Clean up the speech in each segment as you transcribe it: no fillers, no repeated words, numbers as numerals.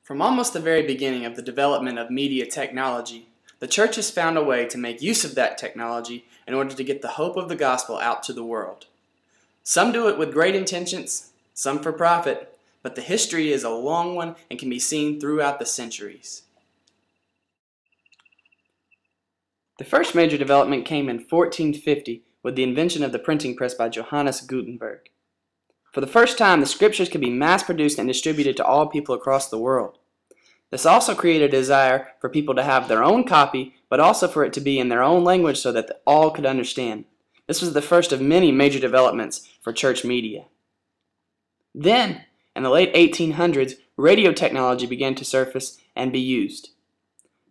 From almost the very beginning of the development of media technology, the church has found a way to make use of that technology in order to get the hope of the gospel out to the world. Some do it with great intentions, some for profit, but the history is a long one and can be seen throughout the centuries. The first major development came in 1450 with the invention of the printing press by Johannes Gutenberg. For the first time, the scriptures could be mass-produced and distributed to all people across the world. This also created a desire for people to have their own copy, but also for it to be in their own language so that all could understand. This was the first of many major developments for church media. Then, in the late 1800s, radio technology began to surface and be used.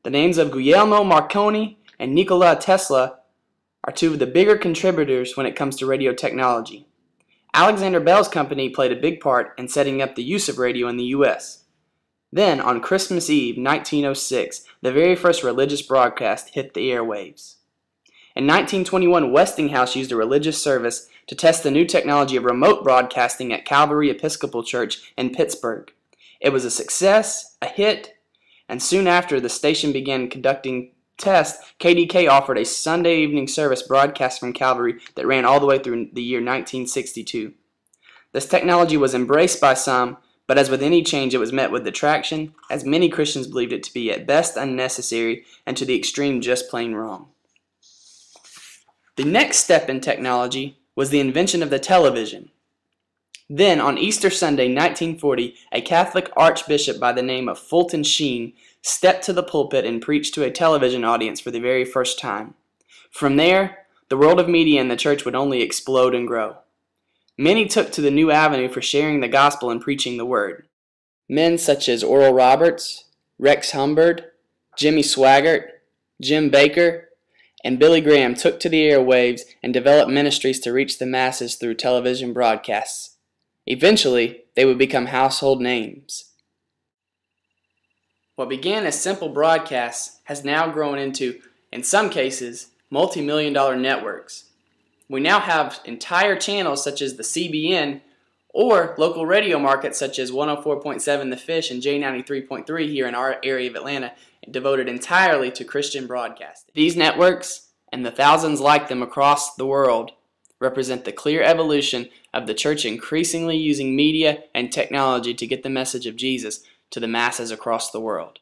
The names of Guglielmo Marconi and Nikola Tesla are two of the bigger contributors when it comes to radio technology. Alexander Bell's company played a big part in setting up the use of radio in the U.S. Then, on Christmas Eve, 1906, the very first religious broadcast hit the airwaves. In 1921, Westinghouse used a religious service to test the new technology of remote broadcasting at Calvary Episcopal Church in Pittsburgh. It was a success, a hit, and soon after the station began conducting tests, KDK offered a Sunday evening service broadcast from Calvary that ran all the way through the year 1962. This technology was embraced by some, but as with any change, it was met with detraction, as many Christians believed it to be at best unnecessary and to the extreme just plain wrong. The next step in technology was the invention of the television. Then, on Easter Sunday, 1940, a Catholic archbishop by the name of Fulton Sheen stepped to the pulpit and preached to a television audience for the very first time. From there, the world of media in the church would only explode and grow. Many took to the new avenue for sharing the gospel and preaching the word. Men such as Oral Roberts, Rex Humbard, Jimmy Swaggart, Jim Baker, and Billy Graham took to the airwaves and developed ministries to reach the masses through television broadcasts. Eventually, they would become household names. What began as simple broadcasts has now grown into, in some cases, multi-million-dollar networks. We now have entire channels such as the CBN or local radio markets such as 104.7 The Fish and J93.3 here in our area of Atlanta devoted entirely to Christian broadcasting. These networks and the thousands like them across the world represent the clear evolution of the church increasingly using media and technology to get the message of Jesus to the masses across the world.